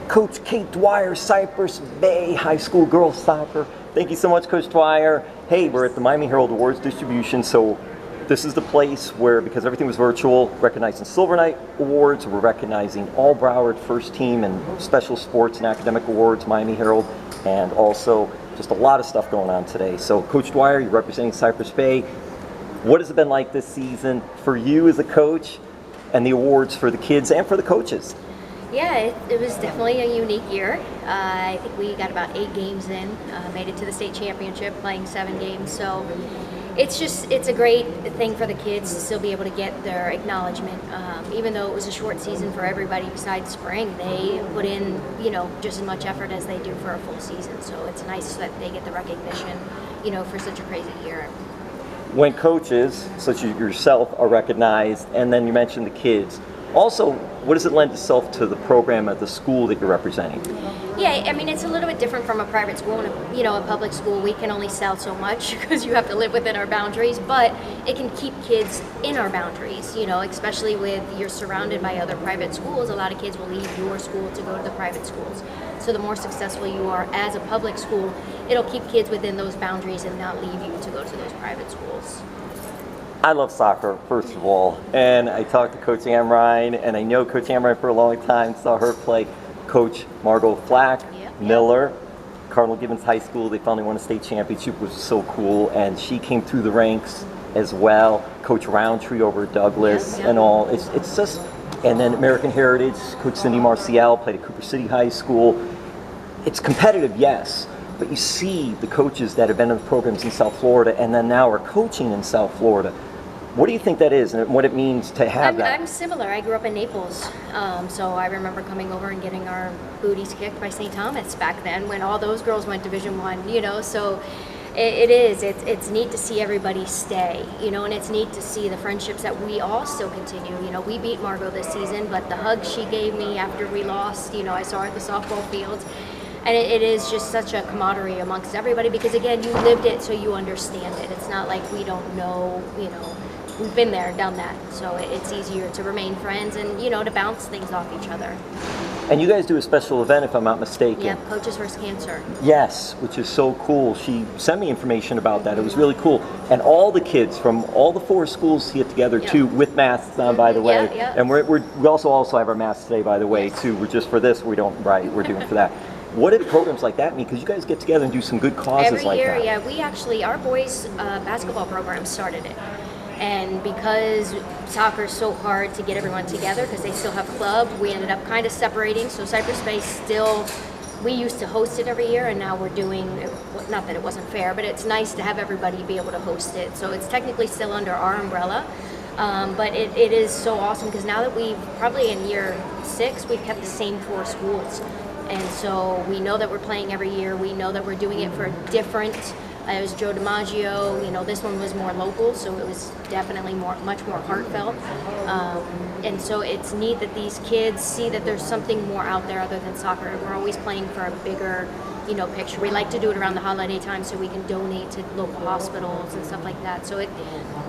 Coach Kate Dwyer, Cypress Bay High School girls soccer. Thank you so much, Coach Dwyer. Hey, we're at the Miami Herald Awards distribution, so this is the place where, because everything was virtual, recognizing Silver Knight Awards, we're recognizing all Broward first team and special sports and academic awards, Miami Herald, and also just a lot of stuff going on today. So Coach Dwyer, you're representing Cypress Bay. What has it been like this season for you as a coach, and the awards for the kids and for the coaches? Yeah, it was definitely a unique year. I think we got about 8 games in, made it to the state championship, playing 7 games. So it's a great thing for the kids to still be able to get their acknowledgement. Even though it was a short season for everybody besides spring, they put in, just as much effort as they do for a full season. So it's nice that they get the recognition, for such a crazy year. When coaches, such as yourself, are recognized, and then you mentioned the kids, also, what does it lend itself to the program at the school that you're representing? Yeah, I mean, it's a little bit different from a private school. And a public school, we can only sell so much because you have to live within our boundaries, but it can keep kids in our boundaries, especially with you're surrounded by other private schools. A lot of kids will leave your school to go to the private schools. So the more successful you are as a public school, it'll keep kids within those boundaries and not leave you to go to those private schools. I love soccer, first of all, and I talked to Coach Amrine, and I know Coach Amrine for a long time, saw her play Coach Margot Flack, Miller, Cardinal Gibbons High School. They finally won a state championship, which was so cool, and she came through the ranks as well. Coach Roundtree over at Douglas and all. It's just, and then American Heritage, Coach Cindy Marcial played at Cooper City High School. It's competitive, yes, but you see the coaches that have been in the programs in South Florida and then now are coaching in South Florida. What do you think that is and what it means to have that? I'm similar. I grew up in Naples, so I remember coming over and getting our booties kicked by St. Thomas back then when all those girls went Division I, so it's neat to see everybody stay, and it's neat to see the friendships that we all still continue. We beat Margot this season, but the hug she gave me after we lost, I saw her at the softball fields. And it is just such a camaraderie amongst everybody because, again, you lived it, so you understand it. It's not like we don't know, we've been there, done that. So it's easier to remain friends and, to bounce things off each other. And you guys do a special event, if I'm not mistaken. Yeah, Coaches vs. Cancer. Yes, which is so cool. She sent me information about that. It was really cool. And all the kids from all the 4 schools get together, too, with masks on, by the way. And we also have our masks today, by the way, too. We're just for this, we're doing for that. What do programs like that mean? Because you guys get together and do some good causes like that. Every year, we actually, our boys' basketball program started it. And because soccer is so hard to get everyone together because they still have club, we ended up kind of separating. So Cypress Bay we used to host it every year, and now we're doing, not that it wasn't fair, but it's nice to have everybody be able to host it. So it's technically still under our umbrella. But it is so awesome because now that we've, probably in year 6, we've kept the same 4 schools. And so we know that we're playing every year. We know that we're doing it for different. It was Joe DiMaggio. This one was more local, so it was definitely much more heartfelt. And so it's neat that these kids see that there's something more out there other than soccer. We're always playing for a bigger, picture. We like to do it around the holiday time so we can donate to local hospitals and stuff like that. So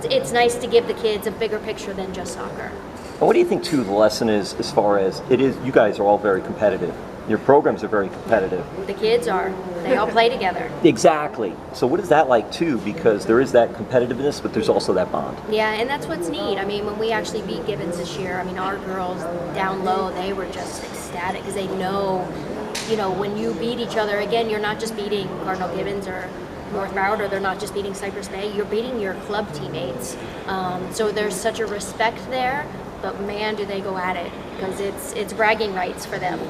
it's nice to give the kids a bigger picture than just soccer. And what do you think, too, the lesson is as far as it is? You guys are all very competitive. Your programs are very competitive. The kids are. They all play together. Exactly. So what is that like, too? Because there is that competitiveness, but there's also that bond. Yeah, and that's what's neat. I mean, when we actually beat Gibbons this year, our girls down low, they were just ecstatic because they know, when you beat each other, again, you're not just beating Cardinal Gibbons or North Broward, or they're not just beating Cypress Bay, you're beating your club teammates. So there's such a respect there, but man, do they go at it because it's bragging rights for them.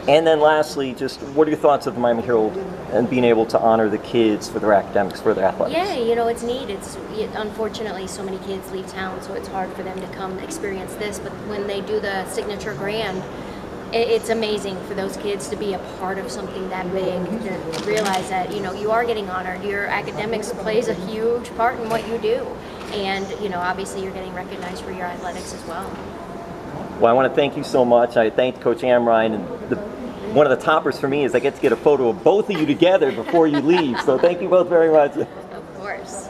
And then lastly, just what are your thoughts of the Miami Herald and being able to honor the kids for their academics, for their athletics? Yeah, it's neat. Unfortunately, so many kids leave town, so it's hard for them to come experience this. But when they do the signature grand, it's amazing for those kids to be a part of something that big, to realize that, you are getting honored. Your academics plays a huge part in what you do. And, obviously you're getting recognized for your athletics as well. Well, I want to thank you so much. I thanked Coach Amrine, and one of the toppers for me is I get to get a photo of both of you together before you leave. So thank you both very much. Of course.